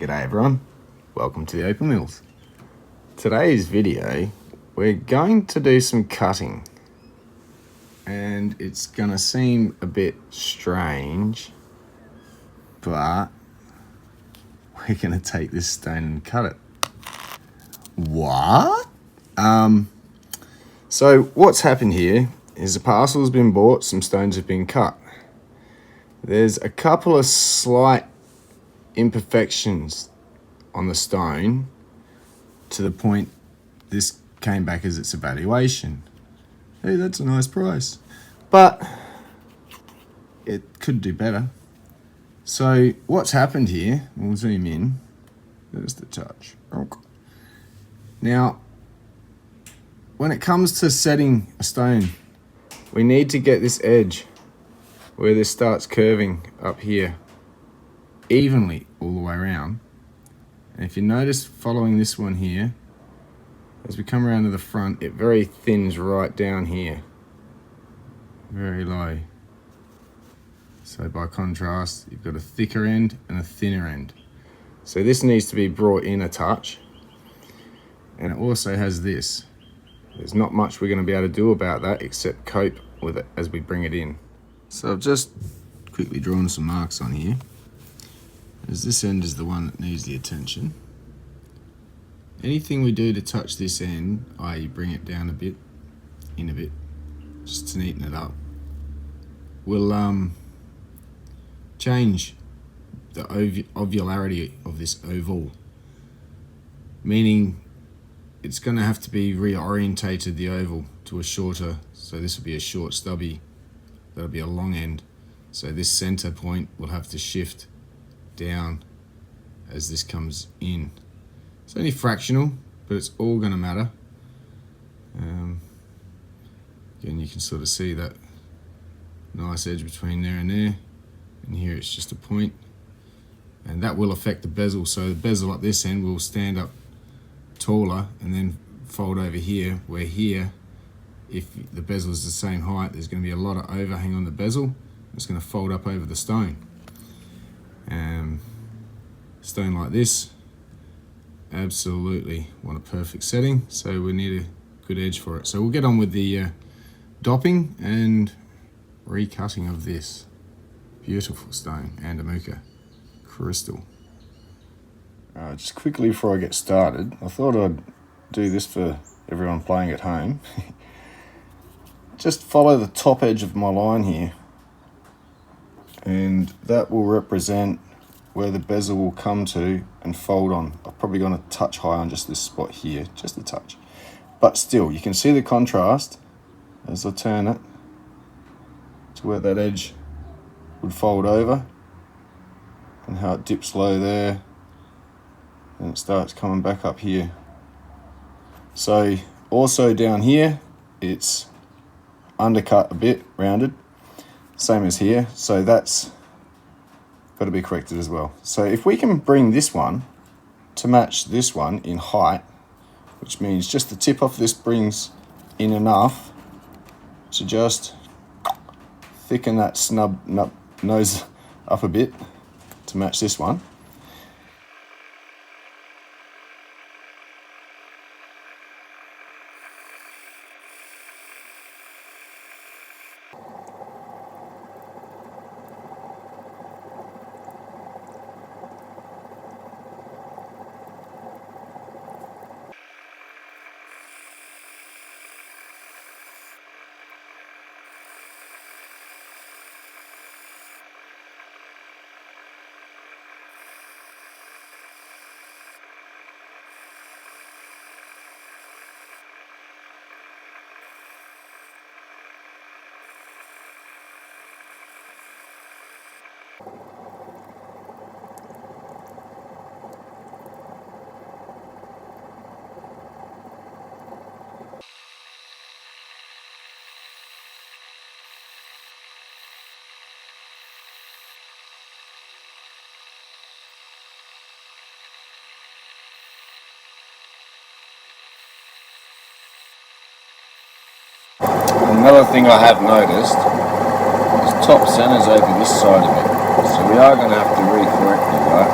G'day everyone, welcome to the Opal Mills. Today's video, we're going to do some cutting. And it's gonna seem a bit strange, but we're gonna take this stone and cut it. What? So what's happened here is a parcel's been bought, some stones have been cut. There's a couple of slight imperfections on the stone to the point this came back as its evaluation. Hey, that's a nice price. But it could do better. So what's happened here, we'll zoom in, there's the touch. Now, when it comes to setting a stone, we need to get this edge where this starts curving up here evenly all the way around. And if you notice following this one here, as we come around to the front, it very thins right down here, very low. So by contrast, you've got a thicker end and a thinner end. So this needs to be brought in a touch. And it also has this. There's not much we're going to be able to do about that except cope with it as we bring it in. So I've just quickly drawn some marks on here, as this end is the one that needs the attention. Anything we do to touch this end, i.e. bring it down a bit, in a bit, just to neaten it up, will change the ovularity of this oval, meaning it's going to have to be reorientated, the oval, to a shorter, so this will be a short stubby, that'll be a long end. So this center point will have to shift down as this comes in. It's only fractional, but it's all going to matter. Again, you can sort of see that nice edge between there, and here it's just a point, and that will affect the bezel. So the bezel at this end will stand up taller and then fold over here, where here, if the bezel is the same height, there's going to be a lot of overhang on the bezel. It's going to fold up over the stone. Stone like this, absolutely want a perfect setting, so we need a good edge for it. So we'll get on with the dopping and recutting of this beautiful stone, Andamuka crystal. Just quickly before I get started, I thought I'd do this for everyone playing at home. Just follow the top edge of my line here, and that will represent where the bezel will come to and fold on. I've probably gone a touch high on just this spot here, just a touch. But still, you can see the contrast as I turn it to where that edge would fold over, and how it dips low there, and it starts coming back up here. So also down here, it's undercut a bit, rounded, same as here. So that's got to be corrected as well. So if we can bring this one to match this one in height, which means just the tip off this brings in enough to just thicken that snub nose up a bit to match this one. Another thing I have noticed is top center's over this side of it, so we are going to have to recorrect it, right?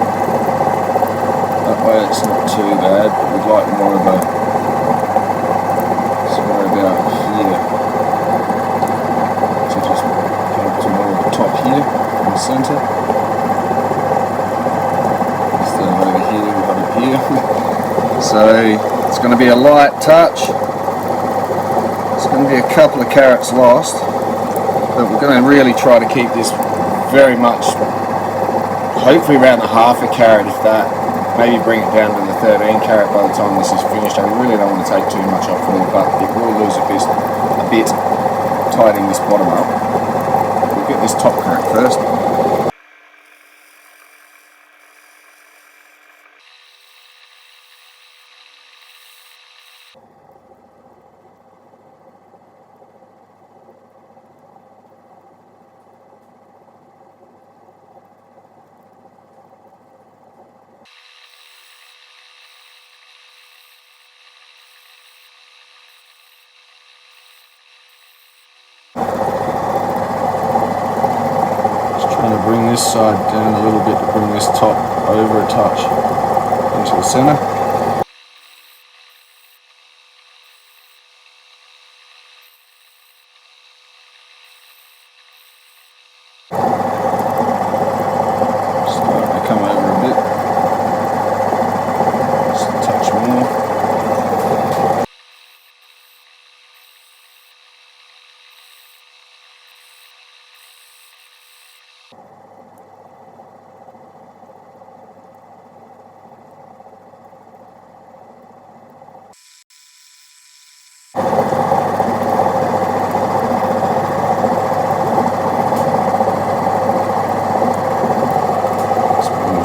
way it's not too bad, but we'd like more of a, somewhere about here, to just go up to more of the top here in the centre, instead of over here, we've got it here. So it's going to be a light touch. It's going to be a couple of carats lost, but we're going to really try to keep this very much, hopefully around a half a carat, if that. Maybe bring it down to the 13 carat by the time this is finished. I really don't want to take too much off there, but it will lose a bit tightening this bottom up. We'll get this top correct first. Trying to bring this side down a little bit to bring this top over a touch into the centre. Starting to come over a bit. Just a touch more.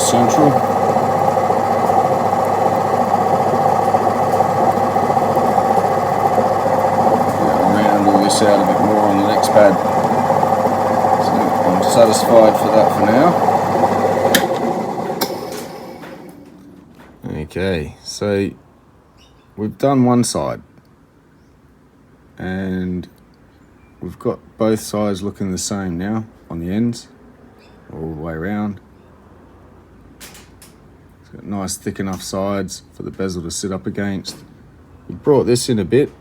Central. Round all this out a bit more on the next pad. So I'm satisfied for that for now. Okay, so we've done one side and we've got both sides looking the same now on the ends, all the way around. Got nice thick enough sides for the bezel to sit up against. We brought this in a bit.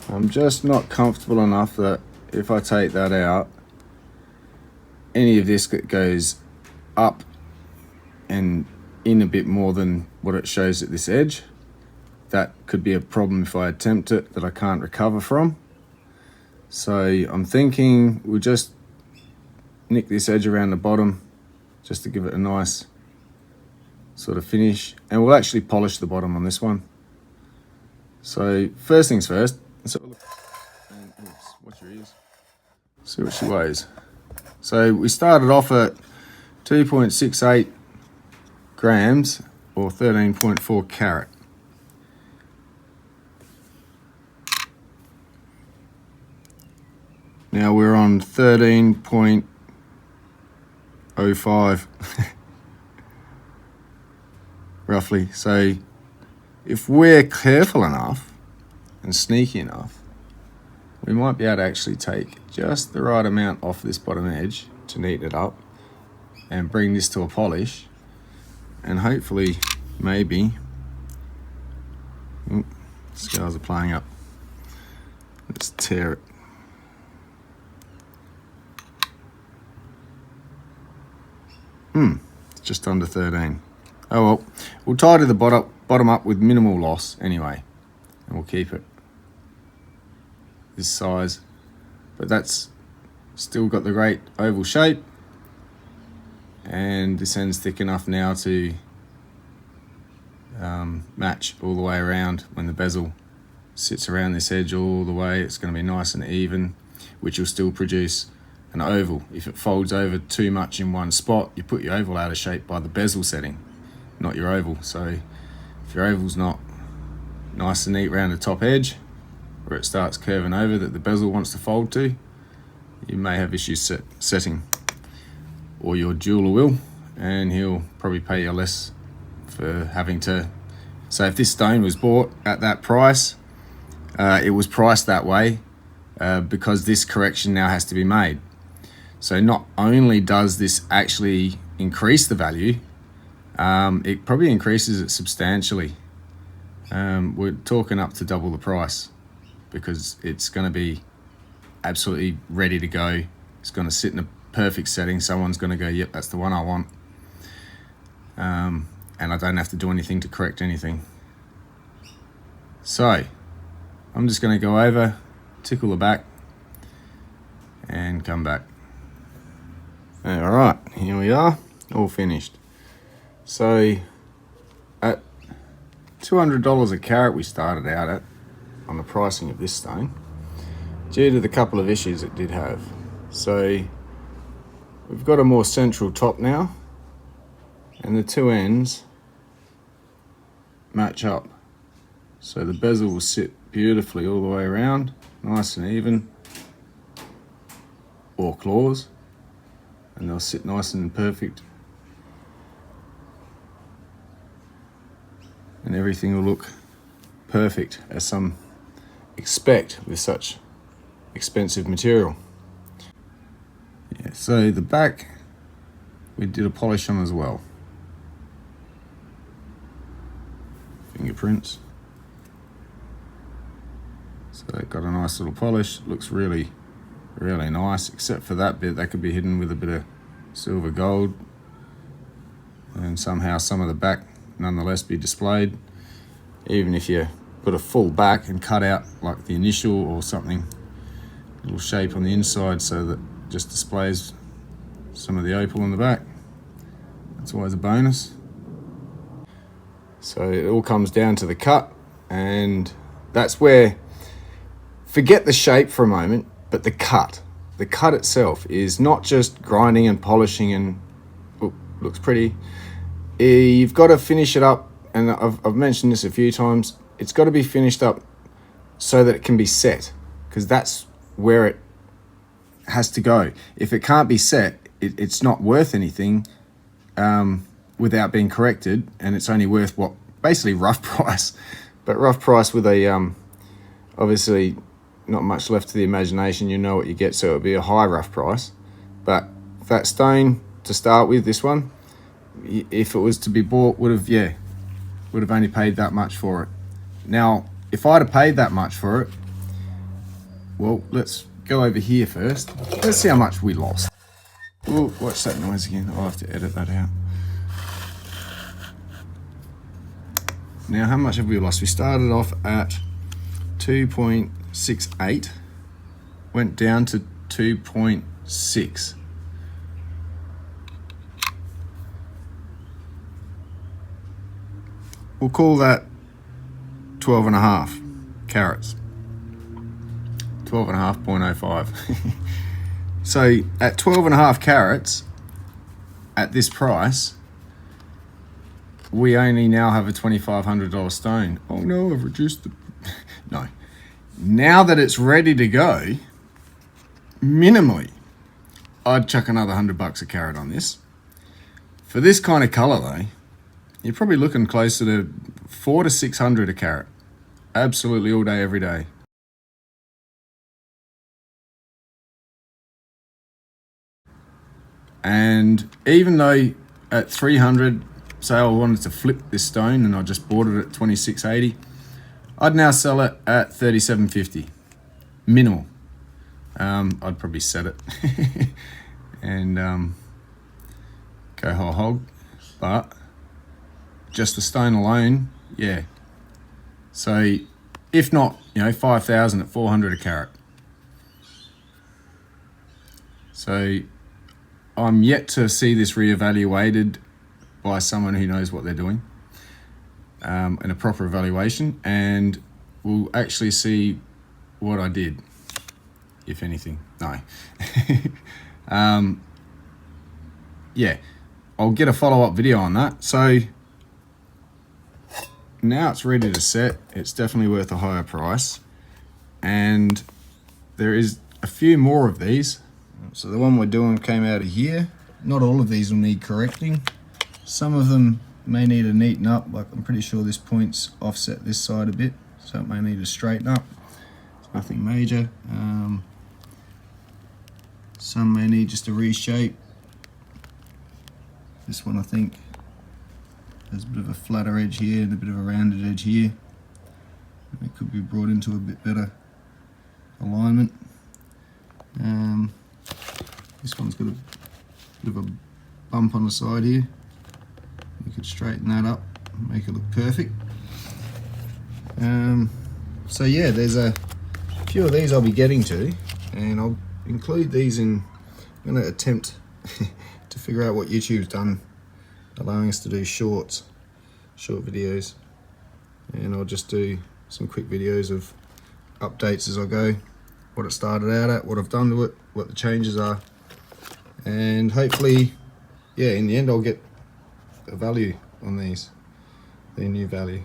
I'm just not comfortable enough that if I take that out, any of this that goes up and in a bit more than what it shows at this edge, that could be a problem if I attempt it that I can't recover from. So I'm thinking we'll just nick this edge around the bottom just to give it a nice sort of finish, and we'll actually polish the bottom on this one. So first things first, let's have a look. And, oops, watch your ears. See what she weighs. So we started off at 2.68 grams or 13.4 carat. Now we're on 13.05 roughly. So if we're careful enough and sneaky enough, we might be able to actually take just the right amount off this bottom edge to neaten it up and bring this to a polish, and hopefully maybe scales are playing up. Let's tear it. It's just under 13. Oh well, we'll tidy the bottom up with minimal loss anyway, and we'll keep it this size. But that's still got the great oval shape, and this end's thick enough now to match all the way around. When the bezel sits around this edge all the way, it's going to be nice and even, which will still produce an oval. If it folds over too much in one spot, you put your oval out of shape by the bezel setting, not your oval. So if your oval's not nice and neat around the top edge, where it starts curving over that the bezel wants to fold to, you may have issues setting. Or your jeweler will, and he'll probably pay you less for having to. So if this stone was bought at that price, it was priced that way because this correction now has to be made. So not only does this actually increase the value, it probably increases it substantially. We're talking up to double the price because it's going to be absolutely ready to go. It's going to sit in a perfect setting. Someone's going to go, yep, that's the one I want. And I don't have to do anything to correct anything. So I'm just going to go over, tickle the back, and come back. All right, here we are, all finished. So at $200 a carat we started out at on the pricing of this stone, due to the couple of issues it did have. So we've got a more central top now, and the two ends match up. So the bezel will sit beautifully all the way around, nice and even, or claws, and they'll sit nice and perfect. And everything will look perfect, as some expect with such expensive material. Yeah, so the back we did a polish on as well. Fingerprints. So it got a nice little polish. Looks really, really nice, except for that bit that could be hidden with a bit of silver gold, and somehow some of the back nonetheless be displayed. Even if you put a full back and cut out like the initial or something, little shape on the inside so that just displays some of the opal on the back. That's always a bonus. So it all comes down to the cut, and that's where, forget the shape for a moment, but the cut itself is not just grinding and polishing and looks pretty. You've got to finish it up, and I've mentioned this a few times, it's got to be finished up so that it can be set, because that's where it has to go. If it can't be set, it's not worth anything without being corrected, and it's only worth what, basically rough price, but rough price with a obviously not much left to the imagination. You know what you get, so it'll be a high rough price. But that stone to start with, this one, if it was to be bought, would have only paid that much for it. Now if I'd have paid that much for it, well, let's go over here first. Let's see how much we lost. Ooh, watch that noise again. I'll have to edit that out. Now, how much have we lost? We started off at 2.68, went down to 2.6. We'll call that 12.5 carats. 12.5.05. So at 12.5 carats, at this price, we only now have a $2,500 stone. Oh no, I've reduced the... No. Now that it's ready to go, minimally, I'd chuck another $100 a carat on this. For this kind of color though, you're probably looking closer to $400 to $600 a carat. Absolutely all day, every day. And even though at 300, say I wanted to flip this stone and I just bought it at 26.80, I'd now sell it at 37.50 minimal. I'd probably set it and go whole hog, but just the stone alone, yeah. So if not, 5,000 at 400 a carat. So I'm yet to see this reevaluated by someone who knows what they're doing, in a proper evaluation, and we'll actually see what I did, if anything. No. Yeah, I'll get a follow-up video on that. So now it's ready to set. It's definitely worth a higher price, and there is a few more of these. So the one we're doing came out of here. Not all of these will need correcting. Some of them may need a neaten up, like I'm pretty sure this point's offset this side a bit, so it may need a straighten up. It's nothing major. Some may need just a reshape. This one, I think, There's a bit of a flatter edge here and a bit of a rounded edge here. It could be brought into a bit better alignment. This one's got a bit of a bump on the side here. We could straighten that up and make it look perfect. So yeah, there's a few of these I'll be getting to, and I'll include these in. I'm going to attempt to figure out what YouTube's done, allowing us to do short videos, and I'll just do some quick videos of updates as I go, what it started out at, what I've done to it, what the changes are, and hopefully, yeah, in the end I'll get a value on these, their new value.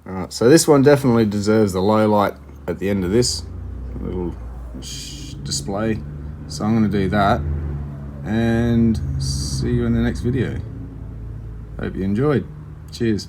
Alright, so this one definitely deserves the low light at the end of this little display, so I'm going to do that, and see you in the next video. Hope you enjoyed. Cheers.